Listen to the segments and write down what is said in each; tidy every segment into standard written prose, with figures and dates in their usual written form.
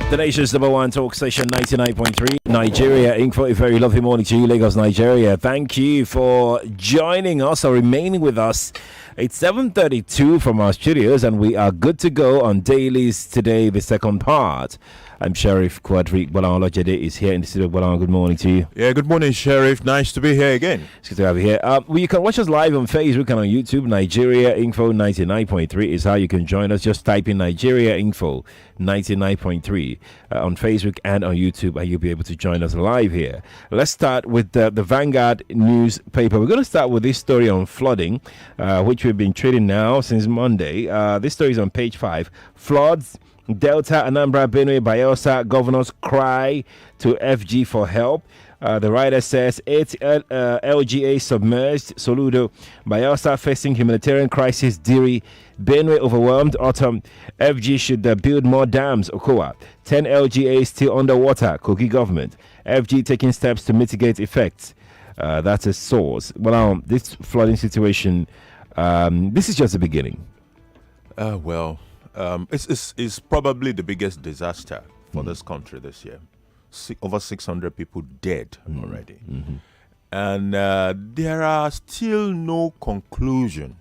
The nation's number one talk station, 99.3 Nigeria Inc. For a very lovely morning to you, Lagos, Nigeria. Thank you for joining us or remaining with us. It's 7:32 from our studios, and we are good to go on Dailies today, the second part. I'm Sheriff Quadry. Gbolahan Olojede is here in the studio. Gbolahan, good morning to you. Yeah, good morning, Sheriff. Nice to be here again. It's good to have you here. You can watch us live on Facebook and on YouTube. Nigeria Info 99.3 is how you can join us. Just type in Nigeria Info 99.3 on Facebook and on YouTube, and you'll be able to join us live here. Let's start with the Vanguard newspaper. We're going to start with this story on flooding, which we've been treating now since Monday. This story is on page 5. Floods. Delta, Anambra, Benue, Bayelsa governors cry to FG for help. The writer says 8 LGA submerged. Soludo, Bayelsa facing humanitarian crisis. Diri, Benue overwhelmed. Autumn, FG should build more dams. Okowa, 10 LGA still underwater. Kogi government, FG taking steps to mitigate effects. That's a source. Well, this flooding situation, this is just the beginning. It's probably the biggest disaster for this country this year. Over 600 people dead already. Mm-hmm. And there are still no conclusion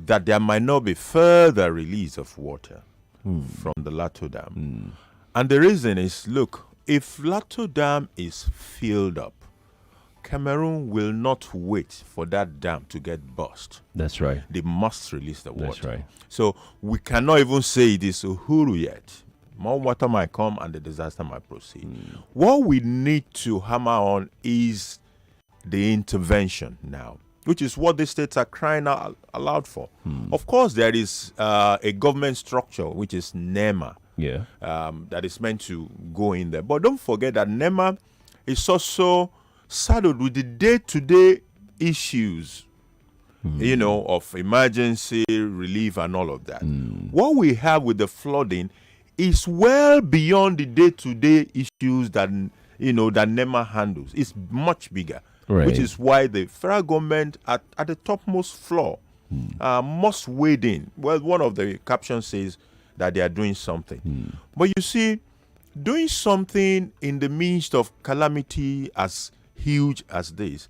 that there might not be further release of water from the Lato Dam. And the reason is, look, if Lato Dam is filled up, Cameroon will not wait for that dam to get burst. That's right. They must release the water. That's right. So we cannot even say it is Uhuru yet. More water might come and the disaster might proceed. What we need to hammer on is the intervention now, which is what the states are crying out aloud for. Of course, there is a government structure, which is NEMA, that is meant to go in there. But don't forget that NEMA is also saddled with the day-to-day issues, of emergency relief and all of that. What we have with the flooding is well beyond the day-to-day issues that that NEMA handles. It's much bigger, which is why the federal government at the topmost floor must wade in. Well, one of the captions says that they are doing something. But you see, doing something in the midst of calamity as huge as this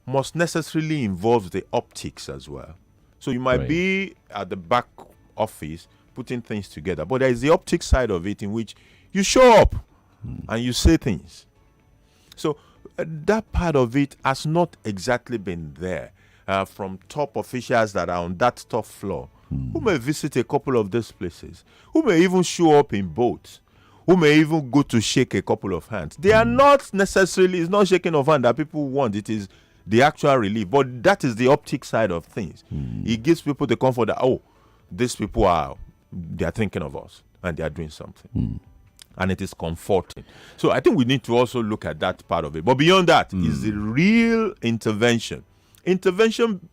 must necessarily involve the optics as well. So you might be at the back office putting things together, but there is the optics side of it in which you show up and you say things. So that part of it has not exactly been there from top officials that are on that top floor, who may visit a couple of these places, who may even show up in boats, who may even go to shake a couple of hands. They are not necessarily, it's not shaking of hand that people want, it is the actual relief. But that is the optic side of things. It gives people the comfort that, these people they are thinking of us and they are doing something. And it is comforting. So I think we need to also look at that part of it. But beyond that is the real intervention. Intervention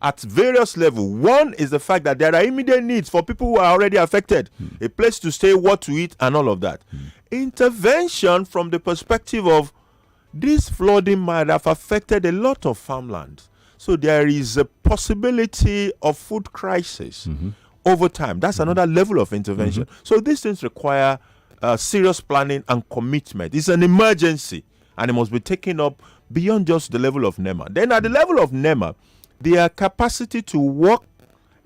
at various levels. One is the fact that there are immediate needs for people who are already affected. A place to stay, what to eat, and all of that. Intervention from the perspective of this flooding might have affected a lot of farmland. So there is a possibility of food crisis over time. That's another level of intervention. So these things require serious planning and commitment. It's an emergency, and it must be taken up beyond just the level of NEMA. Then at the level of NEMA, their capacity to work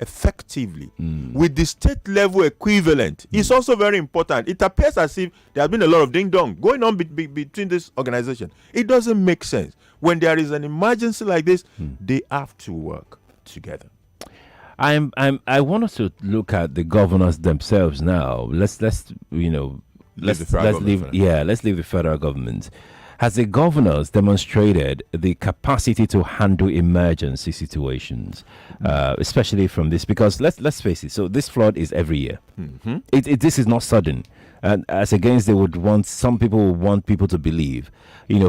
effectively with the state level equivalent is also very important. It appears as if there has been a lot of ding-dong going on between this organization. It doesn't make sense. When there is an emergency like this, they have to work together. I want us to look at the governors themselves now. Let's leave the federal government. Has the governors demonstrated the capacity to handle emergency situations, especially from this? Because let's face it. So this flood is every year. This is not sudden, and as against some people would want people to believe,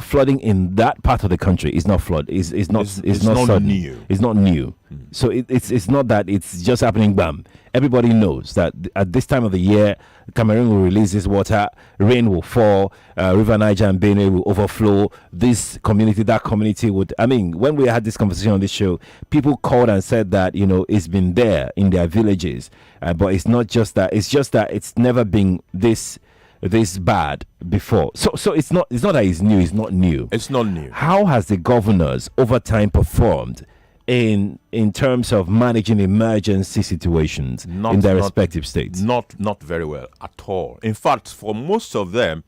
flooding in that part of the country is not flood. It's not sudden. New. It's not new. So it's not that it's just happening. Bam. Everybody knows that at this time of the year, Cameroon will release this water, rain will fall, River Niger and Benue will overflow. This community, that community would. I mean, when we had this conversation on this show, people called and said that it's been there in their villages, but it's not just that. It's just that it's never been this this bad before. So it's not that it's new. It's not new. It's not new. How has the governors over time performed in terms of managing emergency situations in their respective states? Not very well at all. In fact, for most of them,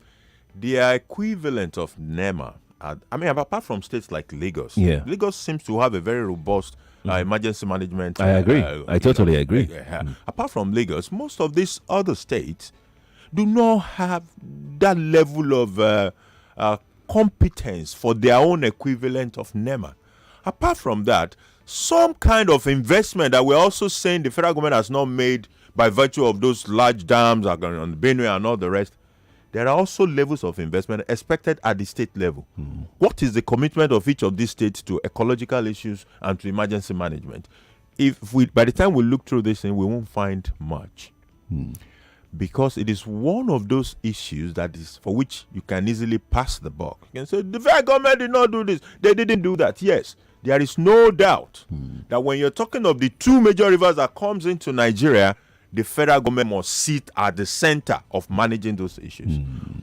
they are equivalent of NEMA. I mean, apart from states like Lagos. Yeah. Lagos seems to have a very robust emergency management. I agree. I totally agree. Apart from Lagos, most of these other states do not have that level of competence for their own equivalent of NEMA. Apart from that, some kind of investment that we're also saying the federal government has not made by virtue of those large dams on the Benue and all the rest, there are also levels of investment expected at the state level. What is the commitment of each of these states to ecological issues and to emergency management? If we, by the time we look through this thing, we won't find much. Because it is one of those issues that is for which you can easily pass the buck. You can say, the federal government did not do this. They didn't do that. Yes, there is no doubt that when you're talking of the two major rivers that comes into Nigeria, the federal government must sit at the center of managing those issues.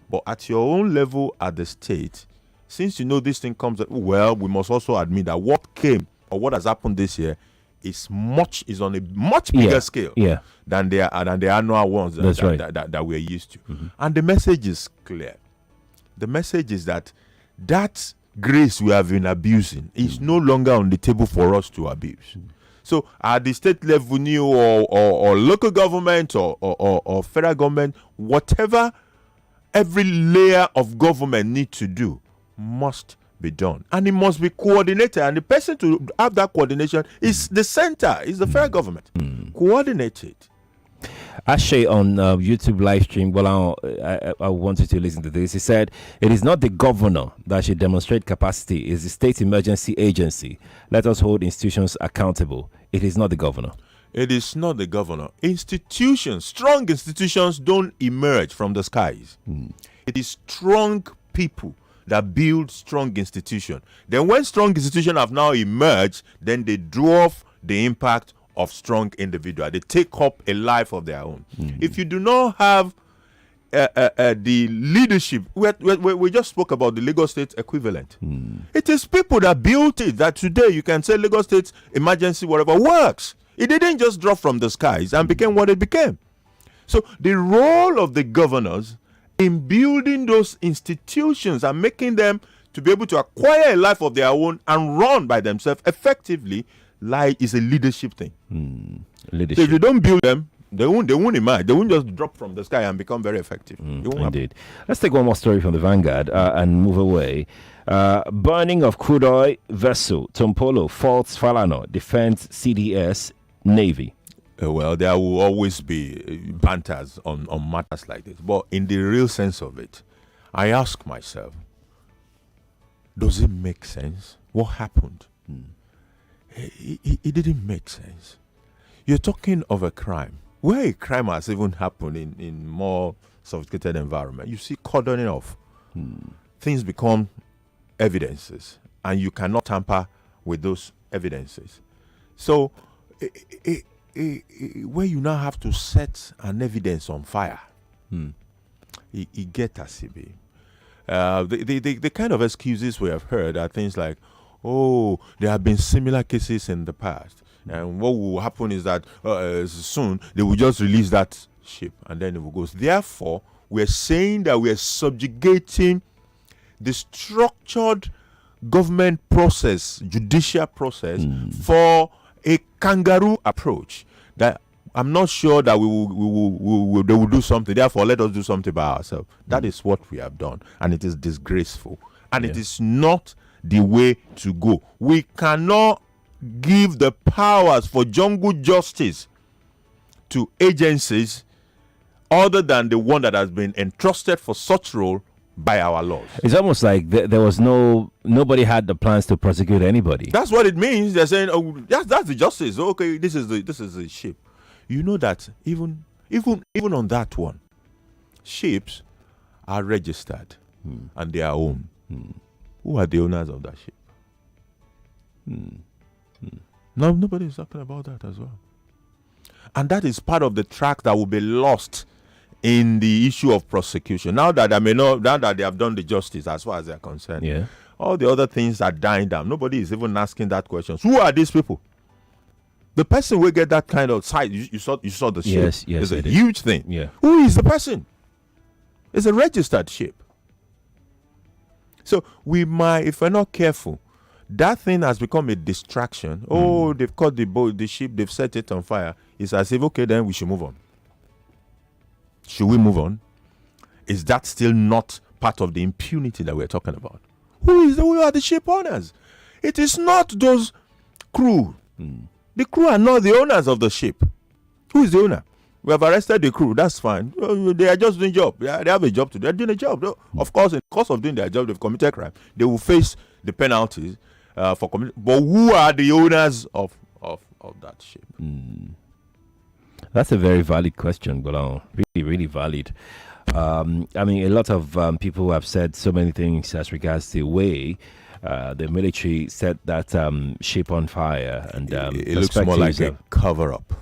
But at your own level at the state, since you know this thing comes, well, we must also admit that what came or what has happened this year is on a much bigger scale than the annual ones that we're used to. And the message is clear. The message is that grace we have been abusing is no longer on the table for us to abuse. So at the state level, new or local government or federal government, whatever every layer of government needs to do must be done. And it must be coordinated. And the person to have that coordination is the center, is the federal government. Coordinated. Ashay on YouTube live stream, I wanted to listen to this. He said, it is not the governor that should demonstrate capacity, it's the state emergency agency. Let us hold institutions accountable. It is not the governor. It is not the governor. Institutions, strong institutions don't emerge from the skies. It is strong people that build strong institutions. Then when strong institutions have now emerged, then they dwarf the impact of strong individual. They take up a life of their own. If you do not have the leadership, we just spoke about the Lagos State equivalent. It is people that built it that today you can say Lagos State emergency whatever works. It didn't just drop from the skies and became what it became. So the role of the governors in building those institutions and making them to be able to acquire a life of their own and run by themselves effectively is a leadership thing. Leadership. So if you don't build them, they won't emerge. They won't just drop from the sky and become very effective. Indeed. Let's take one more story from the Vanguard and move away. Burning of crude oil vessel, Tompolo, faults Falana, defends CDS, Navy. Well, there will always be banters on matters like this. But in the real sense of it, I ask myself, does it make sense? What happened? It didn't make sense. You're talking of a crime. Where a crime has even happened in more sophisticated environment, you see cordoning off. Things become evidences, and you cannot tamper with those evidences. So, where you now have to set an evidence on fire, it gets as it be. The kind of excuses we have heard are things like, oh, there have been similar cases in the past. And what will happen is that soon they will just release that ship and then it will go. Therefore, we're saying that we're subjugating the structured government process, judicial process, for a kangaroo approach that I'm not sure that they will do something. Therefore, let us do something by ourselves. That is what we have done. And it is disgraceful. And it is not the way to go. We cannot give the powers for jungle justice to agencies other than the one that has been entrusted for such role by our laws. It's almost like there was nobody had the plans to prosecute anybody. That's what it means. They're saying, oh, that's the justice. Okay, this is the ship. You know that even on that one, ships are registered and they are owned. Who are the owners of that ship? No, nobody is talking about that as well. And that is part of the track that will be lost in the issue of prosecution. Now that now that they have done the justice as far as they're concerned, Yeah. all the other things are dying down. Nobody is even asking that question. Who are these people? The person will get that kind of sight. You saw the ship. Yes, It's a it is. huge thing. Yeah. Who is the person? It's a registered ship. So we might, if we're not careful, that thing has become a distraction. Oh, they've caught the boat, the ship, they've set it on fire. It's as if, okay, then we should move on. Should we move on? Is that still not part of the impunity that we're talking about? Who are the ship owners? It is not those crew. The crew are not the owners of the ship. Who is the owner? We have arrested the crew. That's fine. They are just doing job. They have a job to do. They're doing a job. Of course, in the course of doing their job, they've committed crime. They will face the penalties for committing. But who are the owners of that ship? That's a very valid question, Gbolahan. Really, really valid. I mean, a lot of people have said so many things as regards the way the military set that ship on fire, and it looks more like a cover-up.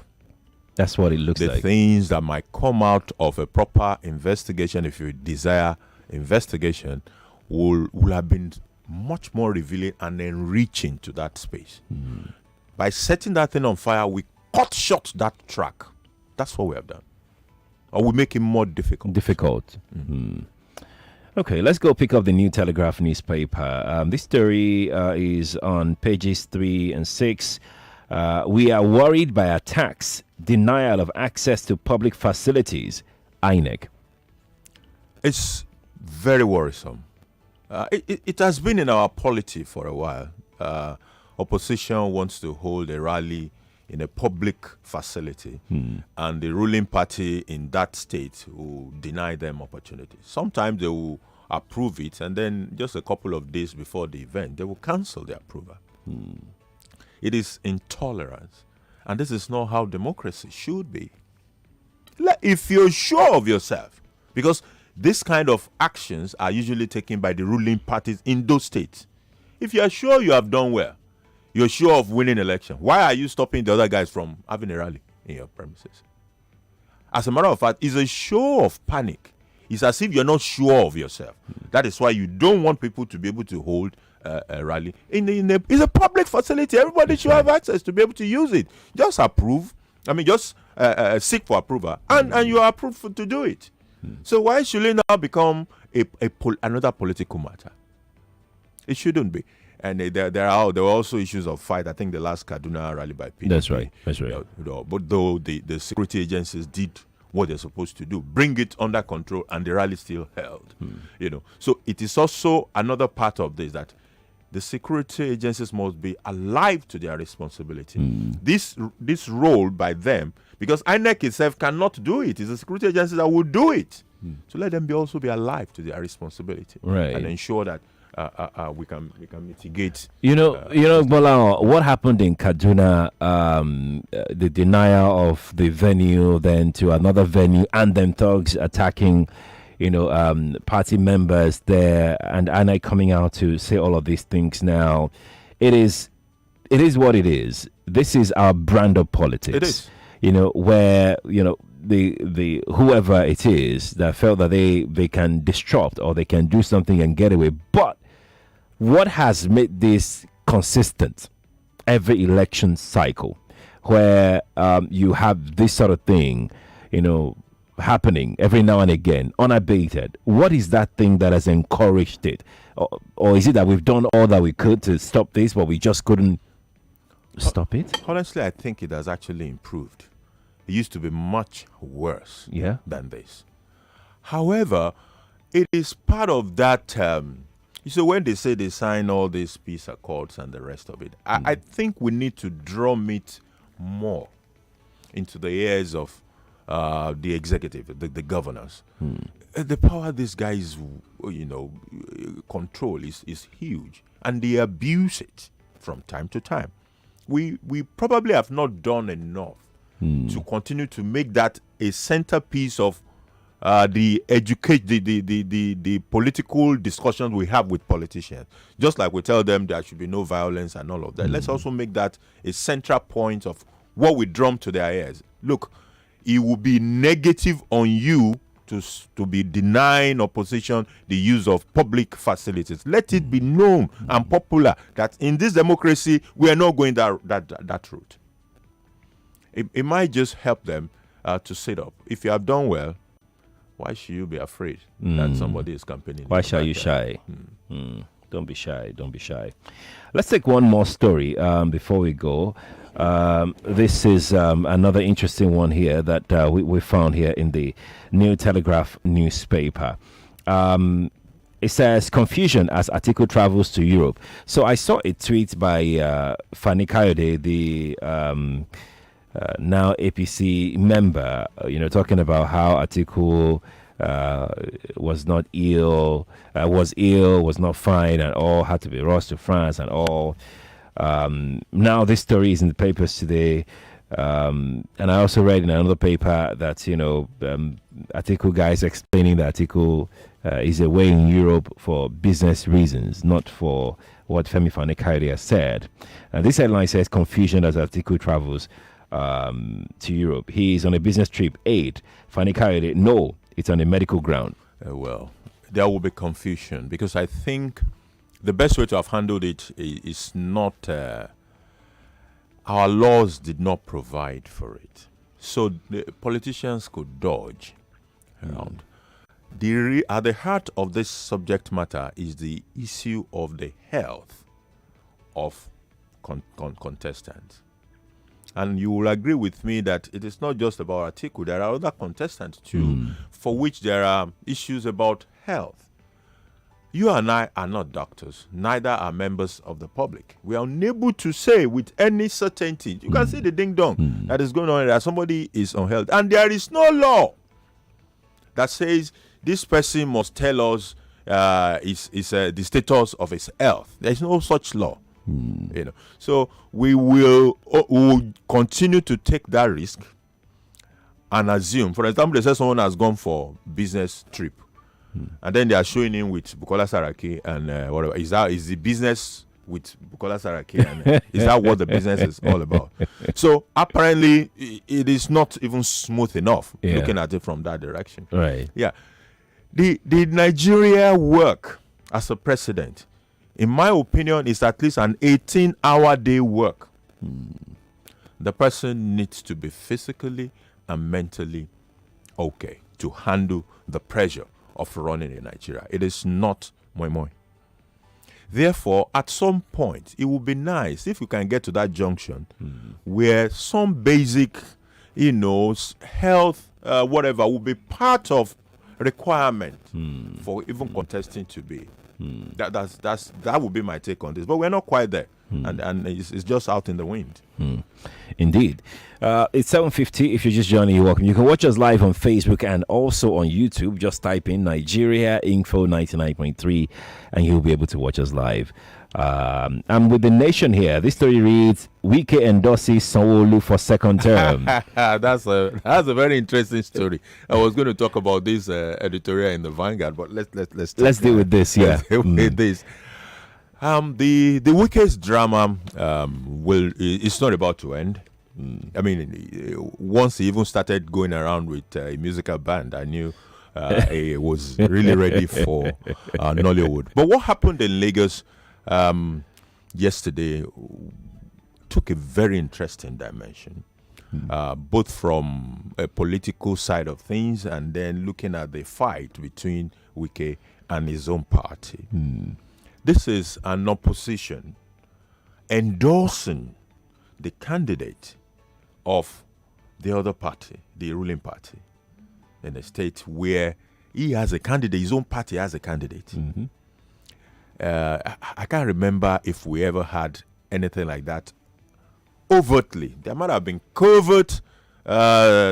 That's what it looks the like. Things that might come out of a proper investigation, if you desire investigation, will have been much more revealing and enriching to that space. By setting that thing on fire, we cut short that track. That's what we have done. Or we make it more difficult. Okay, let's go pick up the New Telegraph newspaper. This story is on pages 3 and 6. We are worried by attacks, denial of access to public facilities, INEC. It's very worrisome. It has been in our polity for a while. Opposition wants to hold a rally in a public facility, and the ruling party in that state will deny them opportunities. Sometimes they will approve it, and then just a couple of days before the event, they will cancel the approval. It is intolerance, and this is not how democracy should be. If you're sure of yourself, because this kind of actions are usually taken by the ruling parties in those states. If you are sure you have done well, you're sure of winning election, why are you stopping the other guys from having a rally in your premises? As a matter of fact, it's a show of panic. It's as if you're not sure of yourself. That is why you don't want people to be able to hold a rally. It's a public facility. Everybody should have access to be able to use it. Just approve. Just seek for approval, and you are approved to do it. So why should it now become another political matter? It shouldn't be. And there are also issues of fight. I think the last Kaduna rally by PDP. That's right. But though the security agencies did what they're supposed to do, bring it under control, and the rally still held. So it is also another part of this, that the security agencies must be alive to their responsibility. This role by them, because INEC itself cannot do it. It's the security agencies that will do it. So let them also be alive to their responsibility, and ensure that we can mitigate. Gbolahan, what happened in Kaduna? The denial of the venue, then to another venue, and then thugs attacking, party members there, and INEC coming out to say all of these things. Now, it is what it is. This is our brand of politics. It is. Where the whoever it is that felt that they can disrupt or they can do something and get away. But what has made this consistent every election cycle, where you have this sort of thing, happening every now and again, unabated? What is that thing that has encouraged it? Or is it that we've done all that we could to stop this, but we just couldn't stop it? Honestly, I think it has actually improved. It used to be much worse than this. However, it is part of that. When they say they sign all these peace accords and the rest of it, I think we need to drum it more into the ears of the executive, the governors. The power these guys, control is huge, and they abuse it from time to time. We probably have not done enough to continue to make that a centerpiece of the political discussions we have with politicians. Just like we tell them there should be no violence and all of that. Let's also make that a central point of what we drum to their ears. Look, it will be negative on you to be denying opposition the use of public facilities. Let it be known and popular that in this democracy we are not going that route. It might just help them to sit up. If you have done well, why should you be afraid that somebody is campaigning? Why shall you shy? Don't be shy. Don't be shy. Let's take one more story before we go. This is another interesting one here that we found here in the New Telegraph newspaper. It says confusion as Atiku travels to Europe. So I saw a tweet by Fani Kayode, the now APC member, talking about how Atiku was not ill, was not fine, and all had to be rushed to France and all. Now this story is in the papers today, and I also read in another paper that Atiku guys explaining that Atiku is away in Europe for business reasons, not for what Femi Fani-Kayode has said. And this headline says confusion as Atiku travels to Europe. He is on a business trip. Fani-Kayode, no, it's on a medical ground. Well, there will be confusion because I think the best way to have handled it is not our laws did not provide for it, so the politicians could dodge around. At the heart of this subject matter is the issue of the health of contestants. And you will agree with me that it is not just about Atiku. There are other contestants too, for which there are issues about health. You and I are not doctors, neither are members of the public. We are unable to say with any certainty. You can see the ding-dong that is going on, that somebody is unhealthy. And there is no law that says this person must tell us the status of his health. There is no such law. So we will continue to take that risk and assume. For example, they say someone has gone for business trip, and then they are showing him with Bukola Saraki and whatever. Is the business with Bukola Saraki? And is that what the business is all about? So apparently, it is not even smooth enough looking at it from that direction. Right. Yeah. The Nigeria work as a precedent, in my opinion, is at least an 18-hour day work. The person needs to be physically and mentally okay to handle the pressure of running in Nigeria. It is not moi moi. Therefore, at some point, it would be nice if we can get to that junction where some basic, health, whatever, will be part of requirement for even contesting to be. That would be my take on this, but we're not quite there, and it's just out in the wind. Indeed. It's 7:50. If you're just joining, you're welcome. You can watch us live on Facebook and also on YouTube. Just type in Nigeria Info 99.3 and you'll be able to watch us live. I'm with the Nation here. This story reads, Wike endorses Sanwo-Olu for second term. That's a very interesting story. I was going to talk about this editorial in the Vanguard, but let's deal with this. Yeah, with this. The Wike's drama it's not about to end. I mean, once he even started going around with a musical band, I knew he was really ready for Nollywood. But what happened in Lagos yesterday took a very interesting dimension, both from a political side of things and then looking at the fight between Wike and his own party. This is an opposition endorsing the candidate of the other party, the ruling party, in a state where he has a candidate, his own party has a candidate. I can't remember if we ever had anything like that overtly. There might have been covert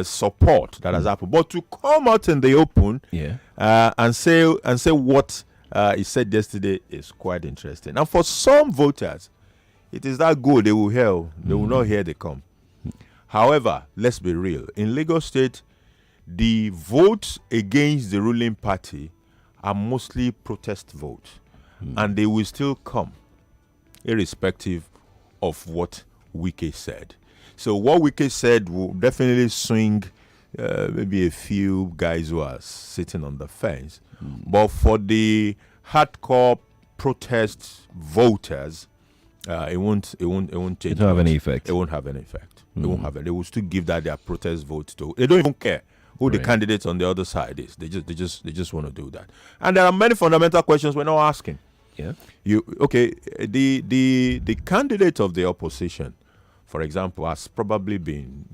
support that has happened, but to come out in the open and say what he said yesterday is quite interesting. And for some voters, it is that good they will hear. They will not hear they come. However, let's be real. In Lagos State, the votes against the ruling party are mostly protest votes. And they will still come, irrespective of what Wike said. So what Wike said will definitely swing, maybe a few guys who are sitting on the fence. But for the hardcore protest voters, it won't change. It won't have any effect. It won't have any effect. It won't have it. They will still give that their protest vote to. They don't even care who the candidates on the other side is. They just want to do that. And there are many fundamental questions we're not asking. Yeah. The candidate of the opposition, for example, has probably been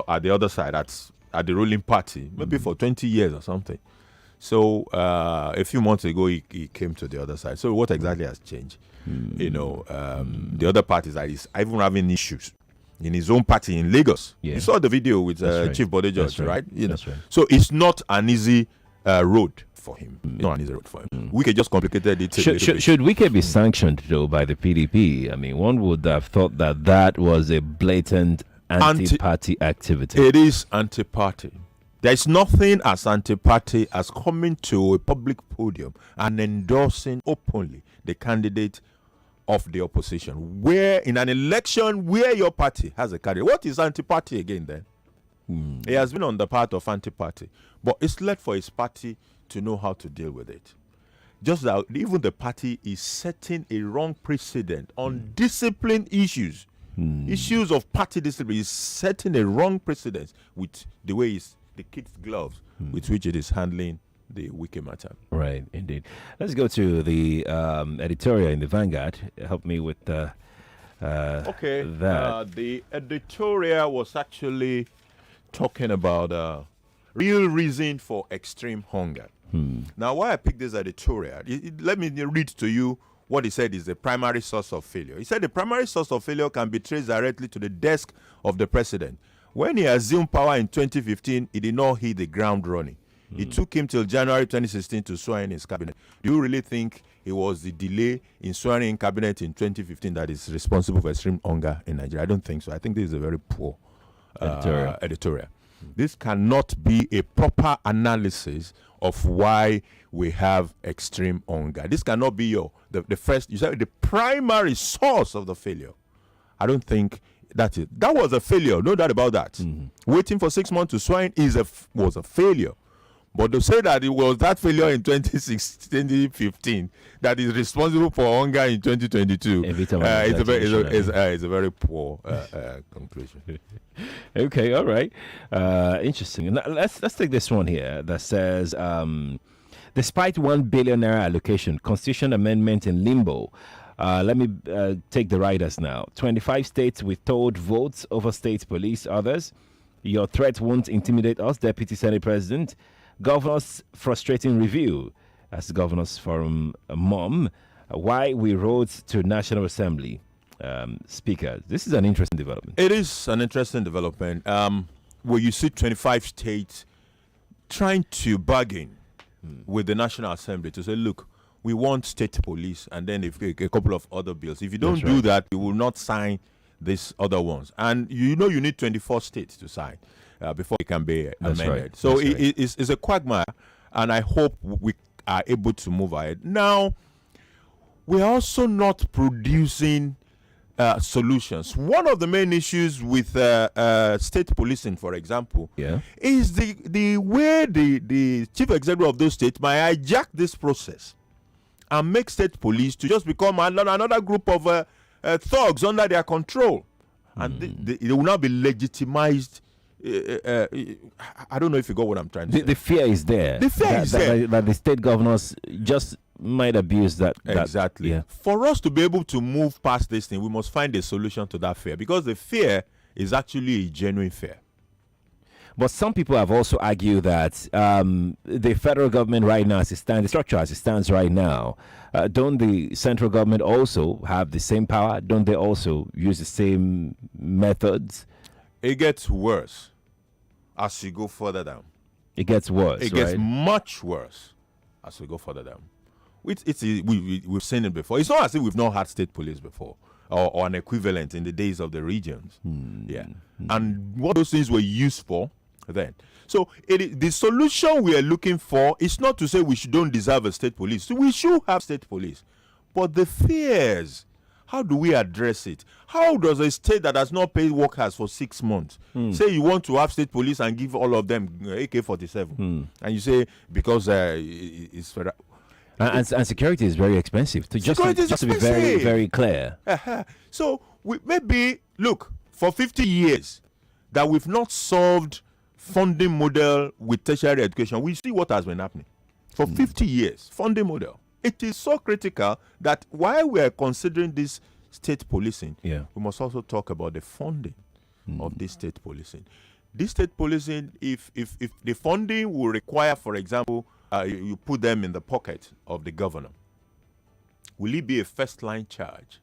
at the other side at the ruling party maybe for 20 years or something. So a few months ago he came to the other side. So what exactly has changed? The other parties are even having issues in his own party in Lagos. Yeah. You saw the video with Chief Bode George, That's right? Right? So it's not an easy road for him. Not an easy road for him. Wike just complicated it. Should Wike be sanctioned though by the PDP? I mean, one would have thought that was a blatant anti-party activity. It is anti-party. There is nothing as anti-party as coming to a public podium and endorsing openly the candidate of the opposition. Where in an election where your party has a candidate, what is anti-party again then? He has been on the part of anti-party, but it's left for his party to know how to deal with it. Just that even the party is setting a wrong precedent on discipline issues. Issues of party discipline is setting a wrong precedent with the way the kid's gloves with which it is handling the Wike matter. Right, indeed. Let's go to the editorial in the Vanguard. Help me with that. The editorial was actually talking about real reason for extreme hunger. Now, why I picked this editorial, let me read to you what he said is the primary source of failure. He said the primary source of failure can be traced directly to the desk of the president. When he assumed power in 2015, he did not hit the ground running. It took him till January 2016 to swear in his cabinet. Do you really think it was the delay in swearing in cabinet in 2015 that is responsible for extreme hunger in Nigeria? I don't think so. I think this is a very poor editorial. This cannot be a proper analysis of why we have extreme hunger. This cannot be the first, you said the primary source of the failure. I don't think that's it. That was a failure, no doubt about that. Waiting for 6 months to swear in was a failure. But to say that it was that failure in 2015 that is responsible for hunger in 2022 is a very poor conclusion. Okay, all right. Interesting. Now, let's take this one here that says, despite 1 billion naira allocation, constitution amendment in limbo. Let me take the riders now. 25 states withhold votes over state police. Others, your threat won't intimidate us, Deputy Senate President. Governors frustrating review. That's the Governors Forum mom. Why we wrote to National Assembly. Speaker, this is an interesting development. It is an interesting development. Where you see 25 states trying to bargain with the National Assembly to say, look, we want state police and then a couple of other bills. If you don't do that, you will not sign these other ones. And you need 24 states to sign before it can be amended. Right. So it's a quagmire, and I hope we are able to move ahead. Now, we're also not producing solutions. One of the main issues with state policing, for example, is the way the chief executive of those states might hijack this process and make state police to just become another group of thugs under their control. And it will now be legitimized. I don't know if you got what I'm trying to say. The fear is there. The fear is there. That the state governors just might abuse that. Exactly. For us to be able to move past this thing, we must find a solution to that fear, because the fear is actually a genuine fear. But some people have also argued that the federal government right now, as it stands, the structure as it stands right now, don't the central government also have the same power? Don't they also use the same methods? It gets worse as you go further down. It gets worse. It gets much worse as we go further down. We've seen it before. It's not as if we've not had state police before, or an equivalent in the days of the regions. And what those things were used for then. So the solution we are looking for is not to say we don't deserve a state police. So we should have state police. But the fears How do we address it? How does a state that has not paid workers for 6 months say you want to have state police and give all of them AK-47? And you say because it's federal. And security is very expensive. Just to be very, very clear. So maybe, look, for 50 years that we've not solved funding model with tertiary education, we see what has been happening. For 50 years, funding model. It is so critical that while we are considering this state policing, we must also talk about the funding of this state policing. This state policing, if the funding will require, for example, you put them in the pocket of the governor, will it be a first-line charge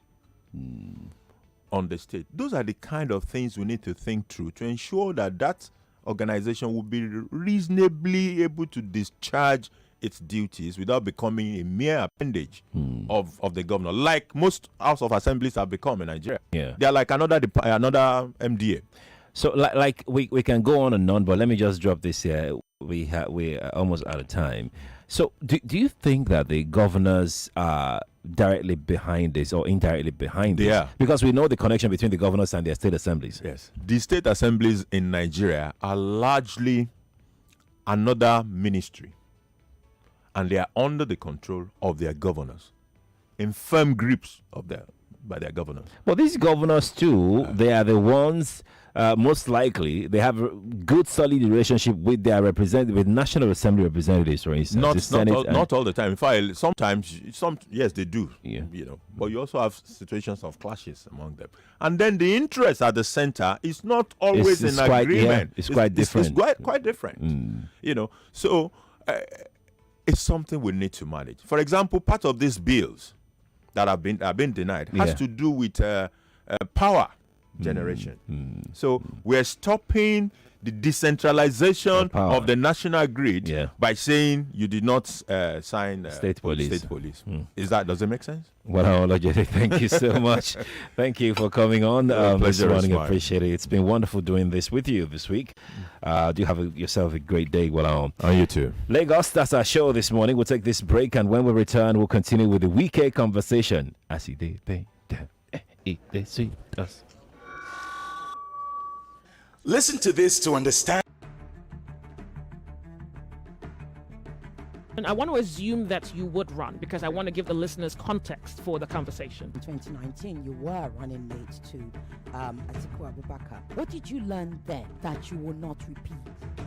on the state? Those are the kind of things we need to think through to ensure that that organization will be reasonably able to discharge its duties without becoming a mere appendage of the governor, like most House of Assemblies have become in Nigeria. They are like another MDA. So, like we can go on and on, but let me just drop this here. We're almost out of time. So, do you think that the governors are directly behind this or indirectly behind this? Yeah. Because we know the connection between the governors and their state assemblies. Yes. The state assemblies in Nigeria are largely another ministry, and they are under the control of their governors, in firm grips by their governors. Well, these governors too, they are the ones, most likely, they have a good, solid relationship with their with National Assembly representatives, for instance. Not all the time. In fact, sometimes, yes, they do. Yeah. But you also have situations of clashes among them. And then the interest at the center is not always in agreement. It's quite different. It's quite different. So it's something we need to manage. For example, part of these bills that have been denied has to do with power generation. So we're stopping the decentralization of the national grid by saying you did not sign state police. Does it make sense? Well, Olojede, thank you so much. Thank you for coming on this morning. I appreciate it. It's been wonderful doing this with you this week. Do have yourself a great day. Well, you too. Lagos, that's our show this morning. We'll take this break, and when we return, we'll continue with the weekend conversation. I see they see us. Listen to this to understand. And I want to assume that you would run because I want to give the listeners context for the conversation. In 2019, you were running mate to Atiku Abubakar. What did you learn then that you will not repeat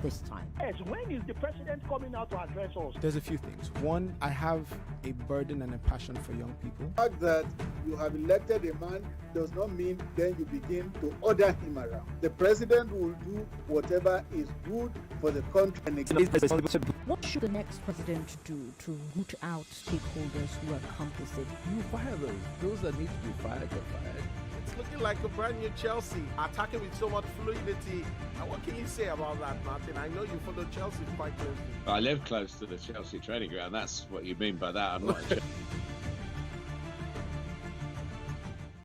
this time? Yes, when is the president coming out to address us? There's a few things. One, I have a burden and a passion for young people. The fact that you have elected a man does not mean then you begin to order him around. The president will do whatever is good for the country. What should the next president do to root out stakeholders who are complicit? You fire those that need to be fired get fired. It's looking like a brand new Chelsea, attacking with so much fluidity. And what can you say about that, Martin? I know you follow Chelsea quite closely. I live close to the Chelsea training ground. That's what you mean by that. I'm not.